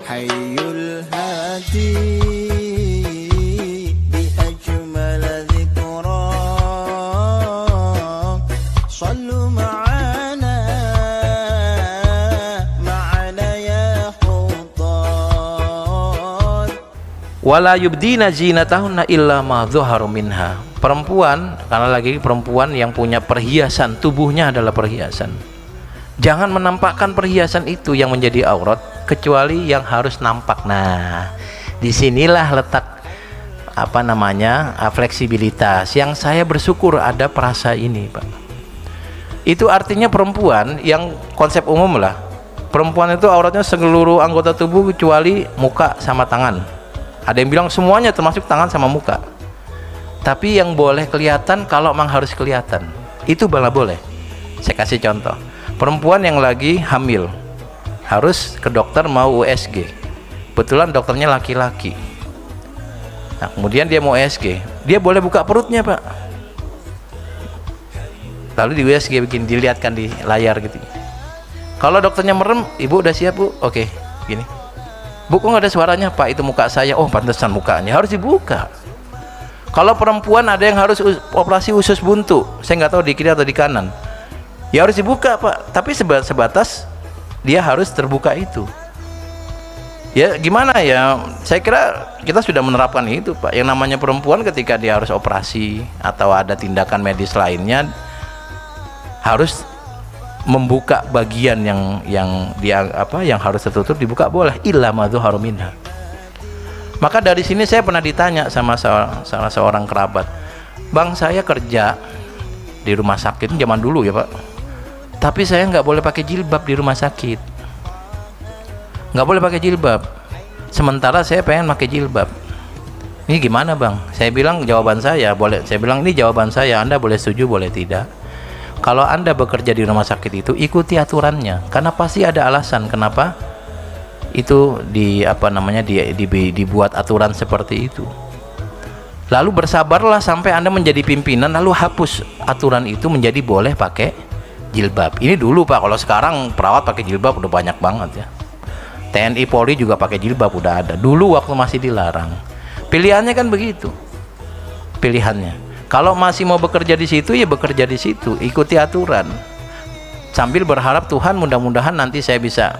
hayyul hadi bi ajmal dzikra sallu ma'ana ya khutad. Wala yubdina zinatahunna illa ma dhahara minha. Perempuan, karena lagi perempuan yang punya perhiasan, tubuhnya adalah perhiasan. Jangan menampakkan perhiasan itu yang menjadi aurat kecuali yang harus nampak. Nah, disinilah letak fleksibilitas yang saya bersyukur ada perasa ini, Pak. Itu artinya perempuan yang konsep umum lah. Perempuan itu auratnya seluruh anggota tubuh kecuali muka sama tangan. Ada yang bilang semuanya termasuk tangan sama muka. Tapi yang boleh kelihatan kalau memang harus kelihatan, itu malah boleh. Saya kasih contoh, perempuan yang lagi hamil harus ke dokter mau USG, kebetulan dokternya laki-laki. Nah, kemudian dia mau USG, dia boleh buka perutnya, Pak, lalu di USG begini, dilihatkan di layar gitu. Kalau dokternya merem, ibu udah siap bu? Oke, gini, bu kok nggak ada suaranya? Pak, itu muka saya. Oh, pantesan mukanya harus dibuka. Kalau perempuan ada yang harus operasi usus buntu, saya nggak tahu di kiri atau di kanan, ya harus dibuka, Pak, tapi sebatas dia harus terbuka itu. Ya gimana ya, saya kira kita sudah menerapkan itu, Pak. Yang namanya perempuan ketika dia harus operasi atau ada tindakan medis lainnya harus membuka bagian yang harus tertutup, dibuka boleh, illa ma dhahara minha. Maka dari sini saya pernah ditanya sama salah seorang kerabat, bang, saya kerja di rumah sakit zaman dulu ya Pak, tapi saya nggak boleh pakai jilbab di rumah sakit, nggak boleh pakai jilbab, sementara saya pengen pakai jilbab. Ini gimana bang? Saya bilang jawaban saya boleh, saya bilang ini jawaban saya, Anda boleh setuju boleh tidak. Kalau Anda bekerja di rumah sakit itu ikuti aturannya, karena pasti ada alasan kenapa itu dibuat aturan seperti itu. Lalu bersabarlah sampai Anda menjadi pimpinan, lalu hapus aturan itu menjadi boleh pakai jilbab. Ini dulu Pak, kalau sekarang perawat pakai jilbab udah banyak banget ya. TNI Polri juga pakai jilbab udah ada. Dulu waktu masih dilarang. Pilihannya kan begitu. Pilihannya. Kalau masih mau bekerja di situ ya bekerja di situ, ikuti aturan. Sambil berharap Tuhan mudah-mudahan nanti saya bisa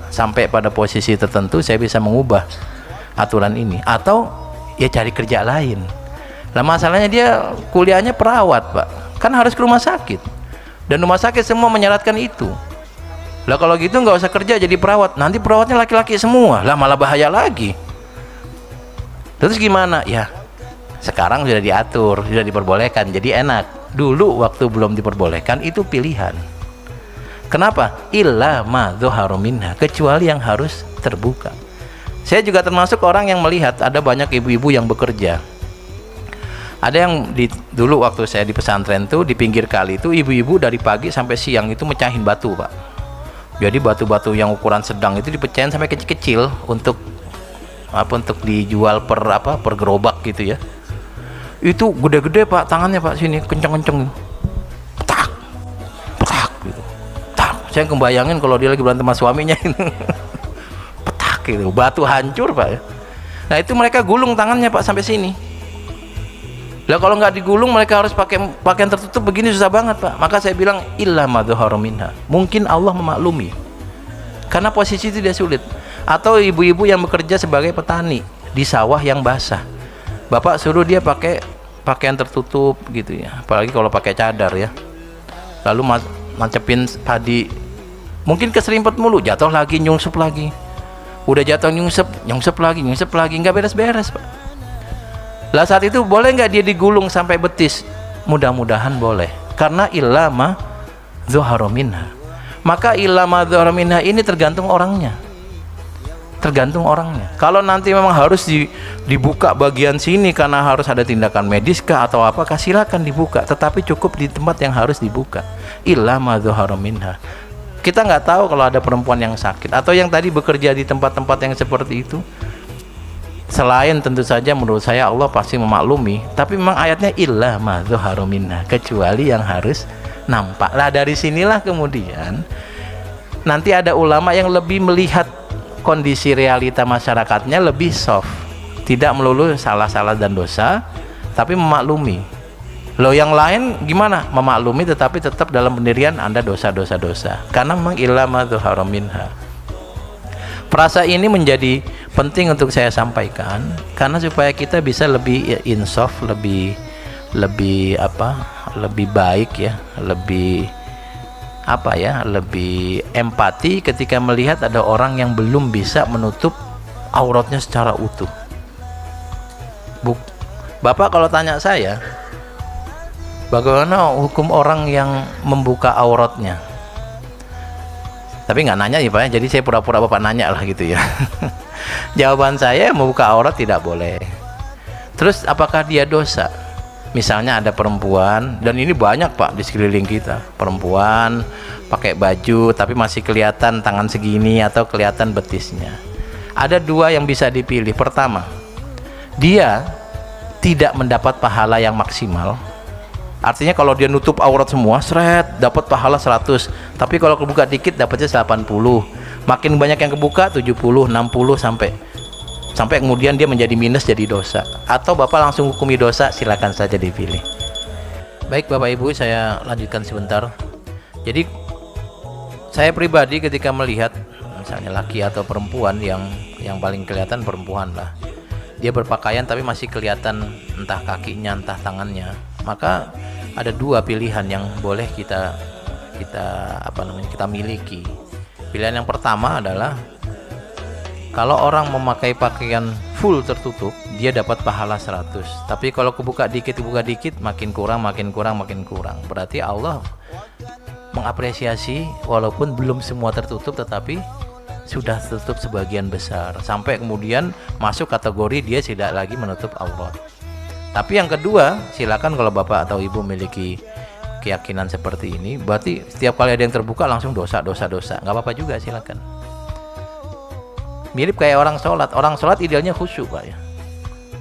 sampai pada posisi tertentu, saya bisa mengubah aturan ini, atau ya cari kerja lain. Nah masalahnya dia kuliahnya perawat Pak, kan harus ke rumah sakit, dan rumah sakit semua menyarankan itu. Lah kalau gitu nggak usah kerja jadi perawat, nanti perawatnya laki-laki semua, lah malah bahaya lagi. Terus gimana? Ya sekarang sudah diatur, sudah diperbolehkan, jadi enak. Dulu waktu belum diperbolehkan itu pilihan. Kenapa? Illa ma dhahara minha, kecuali yang harus terbuka. Saya juga termasuk orang yang melihat ada banyak ibu-ibu yang bekerja. Ada yang dulu waktu saya di pesantren tuh di pinggir kali itu ibu-ibu dari pagi sampai siang itu mecahin batu Pak. Jadi batu-batu yang ukuran sedang itu dipecahin sampai kecil-kecil untuk dijual per gerobak gitu ya. Itu gede-gede Pak tangannya Pak, sini kenceng-kenceng, petak gitu. Saya kebayangin kalau dia lagi berantem sama suaminya petak gitu, batu hancur Pak ya. Nah itu mereka gulung tangannya Pak sampai sini. Lah kalau nggak digulung mereka harus pakai pakaian tertutup begini, susah banget Pak. Maka saya bilang illa ma dhahara minha. Mungkin Allah memaklumi karena posisi itu dia sulit. Atau ibu-ibu yang bekerja sebagai petani di sawah yang basah, Bapak suruh dia pakai pakaian tertutup gitu ya, apalagi kalau pakai cadar ya, lalu mancepin padi, mungkin keserimpet mulu, jatuh lagi, nyungsep lagi, udah jatuh nyungsep lagi, nggak beres-beres Pak. Lah saat itu boleh nggak dia digulung sampai betis? Mudah-mudahan boleh, karena illa ma dhahara minha. Maka illa ma dhahara minha ini tergantung orangnya. Kalau nanti memang harus dibuka bagian sini karena harus ada tindakan medis kah atau apa, silakan dibuka, tetapi cukup di tempat yang harus dibuka. Illa ma dhahara minha. Kita nggak tahu kalau ada perempuan yang sakit atau yang tadi bekerja di tempat-tempat yang seperti itu. Selain tentu saja menurut saya Allah pasti memaklumi, tapi memang ayatnya illa ma dhahara minha, kecuali yang harus nampak. Lah dari sinilah kemudian nanti ada ulama yang lebih melihat kondisi realita masyarakatnya lebih soft, tidak melulu salah-salah dan dosa, tapi memaklumi. Loh yang lain gimana? Memaklumi tetapi tetap dalam pendirian Anda dosa-dosa, karena memang ilama dzahara minha. Frasa ini menjadi penting untuk saya sampaikan karena supaya kita bisa lebih insaf, lebih baik ya, lebih lebih empati ketika melihat ada orang yang belum bisa menutup auratnya secara utuh. Bapak kalau tanya saya, bagaimana hukum orang yang membuka auratnya? Tapi nggak nanya ya Pak, jadi saya pura-pura Bapak nanya lah gitu ya. Jawaban saya, membuka aurat tidak boleh. Terus apakah dia dosa? Misalnya ada perempuan, dan ini banyak Pak di sekeliling kita, perempuan pakai baju tapi masih kelihatan tangan segini atau kelihatan betisnya. Ada dua yang bisa dipilih. Pertama, dia tidak mendapat pahala yang maksimal. Artinya kalau dia nutup aurat semua, seret, dapat pahala 100. Tapi kalau kebuka dikit dapatnya 80. Makin banyak yang kebuka 70, 60 sampai kemudian dia menjadi minus, jadi dosa. Atau Bapak langsung hukumi dosa, silakan saja dipilih. Baik Bapak Ibu, saya lanjutkan sebentar. Jadi saya pribadi ketika melihat misalnya laki atau perempuan, yang paling kelihatan perempuan lah, dia berpakaian tapi masih kelihatan entah kakinya entah tangannya, maka ada dua pilihan yang boleh kita miliki. Pilihan yang pertama adalah kalau orang memakai pakaian full tertutup, dia dapat pahala 100. Tapi kalau kebuka dikit makin kurang. Berarti Allah mengapresiasi walaupun belum semua tertutup, tetapi sudah tertutup sebagian besar, sampai kemudian masuk kategori dia tidak lagi menutup aurat. Tapi yang kedua, silakan kalau Bapak atau Ibu memiliki keyakinan seperti ini, berarti setiap kali ada yang terbuka langsung dosa, nggak apa-apa juga, silakan. Mirip kayak orang sholat idealnya khusyuk Pak ya,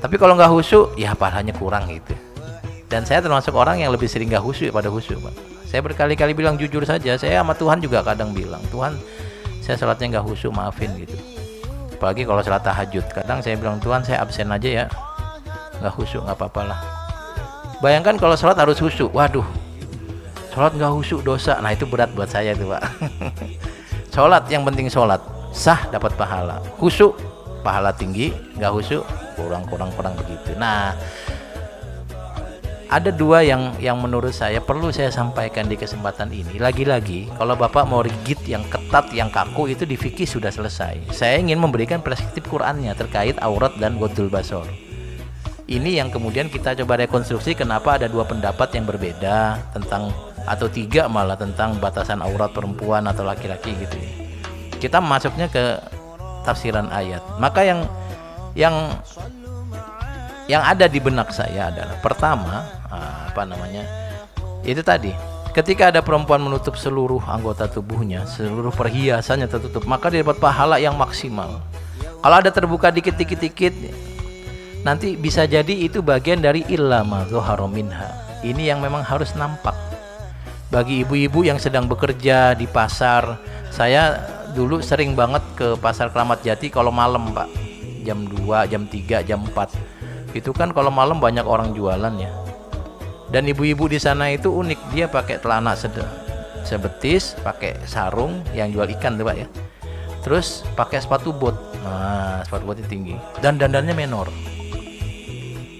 tapi kalau nggak khusyuk ya pahalanya kurang gitu. Dan saya termasuk orang yang lebih sering nggak khusyuk pada khusyuk Pak. Saya berkali-kali bilang jujur saja, saya sama Tuhan juga kadang bilang, Tuhan saya sholatnya nggak khusyuk, maafin gitu. Apalagi kalau sholat tahajud, kadang saya bilang, Tuhan saya absen aja ya, nggak khusyuk nggak apa-apa lah. Bayangkan kalau sholat harus khusyuk, waduh, sholat nggak khusyuk dosa. Nah itu berat buat saya tuh Pak. Sholat yang penting sholat sah dapat pahala, khusyuk pahala tinggi, nggak khusyuk kurang begitu. Nah ada dua yang menurut saya perlu saya sampaikan di kesempatan ini. Lagi-lagi kalau Bapak mau rigid yang ketat, yang kaku, itu di fikih sudah selesai. Saya ingin memberikan perspektif Qur'annya terkait aurat dan ghadul basar. Ini yang kemudian kita coba rekonstruksi kenapa ada dua pendapat yang berbeda tentang, atau tiga malah, tentang batasan aurat perempuan atau laki-laki gitu ya. Kita masuknya ke tafsiran ayat. Maka yang ada di benak saya adalah pertama, itu tadi, ketika ada perempuan menutup seluruh anggota tubuhnya, seluruh perhiasannya tertutup, maka dia dapat pahala yang maksimal. Kalau ada terbuka dikit, nanti bisa jadi itu bagian dari ilma dzahara minha. Ini yang memang harus nampak. Bagi ibu-ibu yang sedang bekerja di pasar, saya dulu sering banget ke pasar Kramat Jati kalau malam Pak, jam 2, jam 3, jam 4. Itu kan kalau malam banyak orang jualan ya. Dan ibu-ibu di sana itu unik, dia pakai celana sebetis, pakai sarung yang jual ikan tuh Pak ya. Terus pakai sepatu bot. Nah, sepatu botnya tinggi. Dan dandannya menor.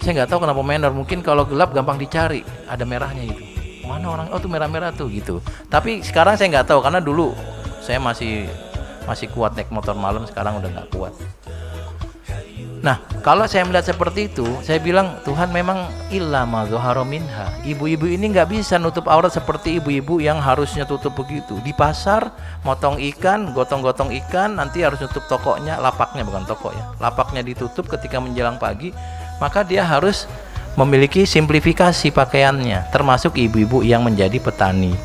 Saya nggak tahu kenapa menor, mungkin kalau gelap gampang dicari, ada merahnya itu. Mana orang? Oh tuh merah-merah tuh gitu. Tapi sekarang saya nggak tahu, karena dulu saya masih kuat naik motor malam, sekarang udah nggak kuat. Nah, kalau saya melihat seperti itu, saya bilang Tuhan memang ilma dzahara minha. Ibu-ibu ini nggak bisa nutup aurat seperti ibu-ibu yang harusnya tutup begitu. Di pasar motong ikan, gotong-gotong ikan, nanti harus nutup tokonya, lapaknya, bukan toko ya. Lapaknya ditutup ketika menjelang pagi, maka dia harus memiliki simplifikasi pakaiannya, termasuk ibu-ibu yang menjadi petani.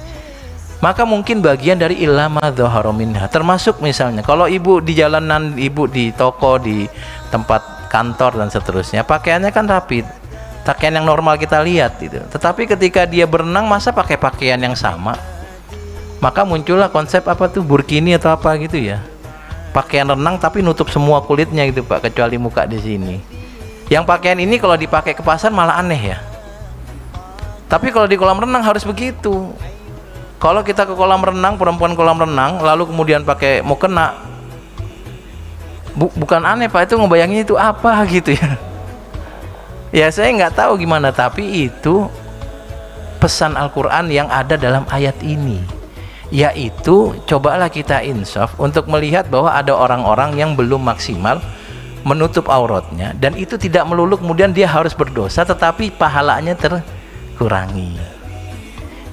Maka mungkin bagian dari ilma dzahara minha, termasuk misalnya kalau ibu di jalanan, ibu di toko, di tempat kantor dan seterusnya, pakaiannya kan rapi, pakaian yang normal kita lihat itu. Tetapi ketika dia berenang, masa pakai pakaian yang sama? Maka muncullah konsep apa tuh, burkini atau apa gitu ya, pakaian renang tapi nutup semua kulitnya gitu Pak, kecuali muka di sini. Yang pakaian ini kalau dipakai ke pasar malah aneh ya. Tapi kalau di kolam renang harus begitu. Kalau kita ke kolam renang, perempuan kolam renang, lalu kemudian pakai mukena, bukan aneh Pak, itu ngebayangin itu apa gitu ya. Ya saya nggak tahu gimana, tapi itu pesan Al-Quran yang ada dalam ayat ini, yaitu cobalah kita insaf untuk melihat bahwa ada orang-orang yang belum maksimal menutup auratnya, dan itu tidak melulu kemudian dia harus berdosa, tetapi pahalanya terkurangi.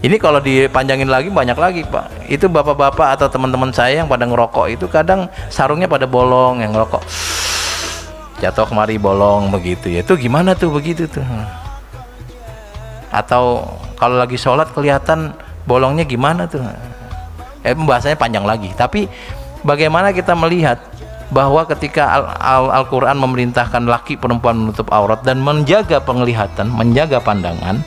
Ini kalau dipanjangin lagi banyak lagi Pak. Itu bapak-bapak atau teman-teman saya yang pada ngerokok itu kadang sarungnya pada bolong, yang ngerokok jatuh kemari bolong begitu ya. Itu gimana tuh begitu tuh? Atau kalau lagi sholat kelihatan bolongnya gimana tuh? Pembahasannya panjang lagi. Tapi bagaimana kita melihat bahwa ketika Al-Quran memerintahkan laki perempuan menutup aurat dan menjaga penglihatan, menjaga pandangan,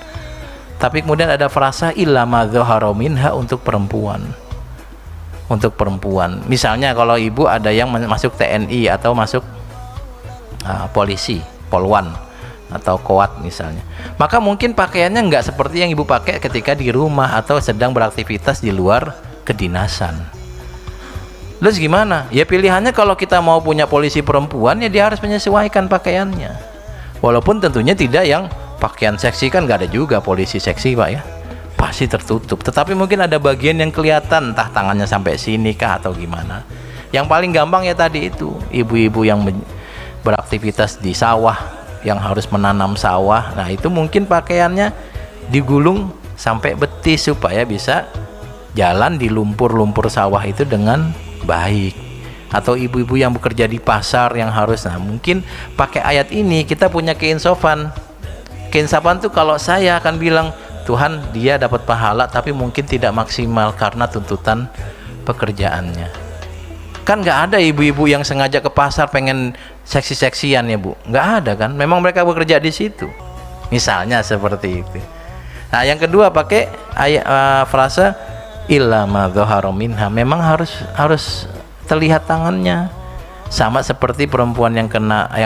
tapi kemudian ada frasa illa ma dzahara minha untuk perempuan. Untuk perempuan. Misalnya kalau ibu ada yang masuk TNI atau masuk polisi, polwan atau koat misalnya, maka mungkin pakaiannya nggak seperti yang ibu pakai ketika di rumah atau sedang beraktivitas di luar kedinasan. Terus gimana? Ya pilihannya kalau kita mau punya polisi perempuan, ya dia harus menyesuaikan pakaiannya. Walaupun tentunya tidak yang pakaian seksi, kan nggak ada juga polisi seksi Pak ya, pasti tertutup. Tetapi mungkin ada bagian yang kelihatan, entah tangannya sampai sini kah atau gimana. Yang paling gampang ya tadi itu, ibu-ibu yang beraktivitas di sawah, yang harus menanam sawah, nah itu mungkin pakaiannya digulung sampai betis supaya bisa jalan di lumpur-lumpur sawah itu dengan baik. Atau ibu-ibu yang bekerja di pasar yang harus, nah mungkin pakai ayat ini kita punya keinsafan. Keinsafan tuh kalau saya akan bilang, Tuhan dia dapat pahala tapi mungkin tidak maksimal karena tuntutan pekerjaannya. Kan nggak ada ibu-ibu yang sengaja ke pasar pengen seksi-seksian ya Bu, nggak ada kan, memang mereka bekerja di situ, misalnya seperti itu. Nah yang kedua pakai frasa illa ma dzahara minha, memang harus terlihat tangannya, sama seperti perempuan yang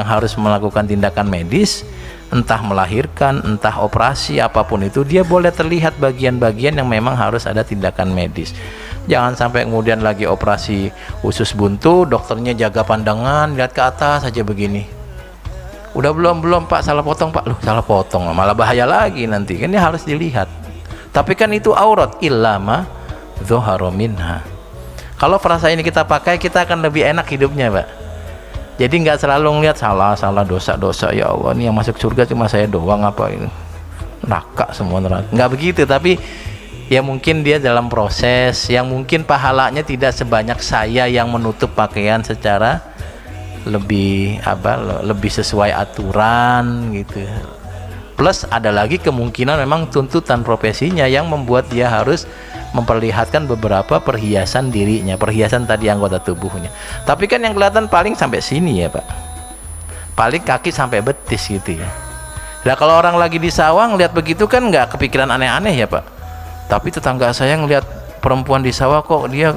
harus melakukan tindakan medis, entah melahirkan, entah operasi apapun itu, dia boleh terlihat bagian-bagian yang memang harus ada tindakan medis. Jangan sampai kemudian lagi operasi usus buntu, dokternya jaga pandangan, lihat ke atas saja begini. Udah belum Pak, salah potong Pak. Loh, salah potong malah bahaya lagi nanti. Kan ini harus dilihat. Tapi kan itu aurat, illa ma dzahara minha. Kalau frasa ini kita pakai, kita akan lebih enak hidupnya Pak. Jadi nggak selalu ngeliat salah dosa, ya Allah ini yang masuk surga cuma saya doang apa ini, neraka semua neraka. Nggak begitu, tapi ya mungkin dia dalam proses yang mungkin pahalanya tidak sebanyak saya yang menutup pakaian secara lebih sesuai aturan gitu. Plus ada lagi kemungkinan memang tuntutan profesinya yang membuat dia harus memperlihatkan beberapa perhiasan dirinya, perhiasan tadi anggota tubuhnya. Tapi kan yang kelihatan paling sampai sini ya Pak, paling kaki sampai betis gitu ya. Nah kalau orang lagi di sawah ngeliat begitu kan nggak kepikiran aneh-aneh ya Pak. Tapi tetangga saya ngeliat perempuan di sawah kok dia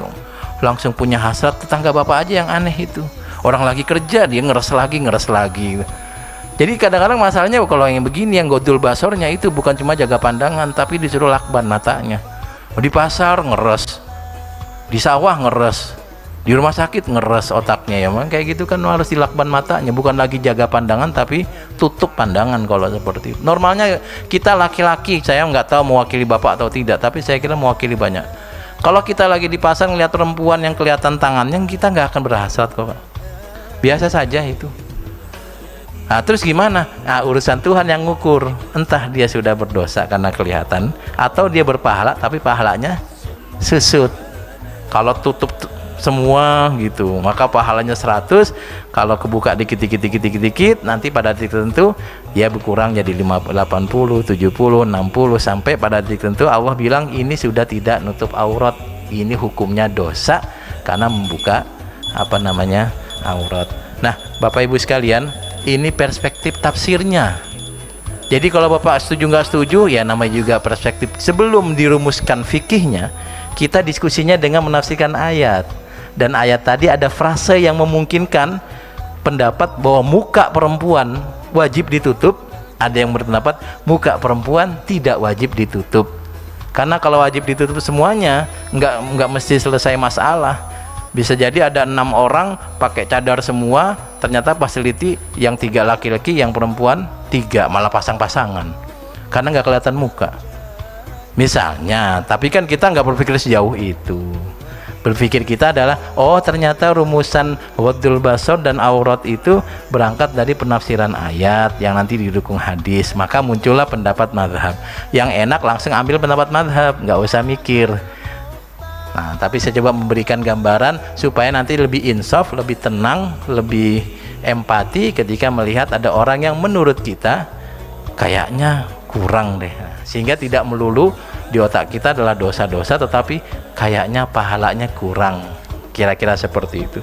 langsung punya hasrat. Tetangga bapak aja yang aneh itu, orang lagi kerja dia ngeres lagi. Jadi kadang-kadang masalahnya kalau yang begini, yang godul basornya itu bukan cuma jaga pandangan, tapi disuruh lakban matanya. Di pasar ngeres, di sawah ngeres, di rumah sakit ngeres otaknya ya, kayak gitu kan harus dilakban matanya, bukan lagi jaga pandangan tapi tutup pandangan. Kalau seperti itu normalnya kita laki-laki, saya nggak tahu mewakili bapak atau tidak, tapi saya kira mewakili banyak. Kalau kita lagi di pasar ngeliat perempuan yang kelihatan tangannya, kita nggak akan berhasrat kok Pak, biasa saja itu. Nah terus gimana? Nah urusan Tuhan yang ngukur, entah dia sudah berdosa karena kelihatan atau dia berpahala tapi pahalanya susut. Kalau tutup semua gitu maka pahalanya 100, kalau kebuka dikit nanti pada titik tertentu ya berkurang jadi 80, 70, 60, sampai pada titik tertentu Allah bilang ini sudah tidak nutup aurat, ini hukumnya dosa karena membuka aurat. Nah Bapak Ibu sekalian, ini perspektif tafsirnya. Jadi kalau Bapak setuju nggak setuju ya namanya juga perspektif. Sebelum dirumuskan fikihnya, kita diskusinya dengan menafsirkan ayat. dan ayat tadi ada frase yang memungkinkan pendapat bahwa muka perempuan wajib ditutup, ada yang berpendapat muka perempuan tidak wajib ditutup. Karena kalau wajib ditutup semuanya, nggak mesti selesai masalah. Bisa jadi ada 6 orang pakai cadar semua, ternyata facility yang 3 laki-laki, yang perempuan 3, malah pasang-pasangan karena nggak kelihatan muka misalnya. Tapi kan kita nggak berpikir sejauh itu. Berpikir kita adalah, oh ternyata rumusan ghadul basar dan aurat itu berangkat dari penafsiran ayat yang nanti didukung hadis. Maka muncullah pendapat madhab. Yang enak langsung ambil pendapat madhab, nggak usah mikir. Nah, tapi saya coba memberikan gambaran supaya nanti lebih insaf, lebih tenang, lebih empati ketika melihat ada orang yang menurut kita kayaknya kurang deh. Sehingga tidak melulu di otak kita adalah dosa-dosa, tetapi kayaknya pahalanya kurang, kira-kira seperti itu.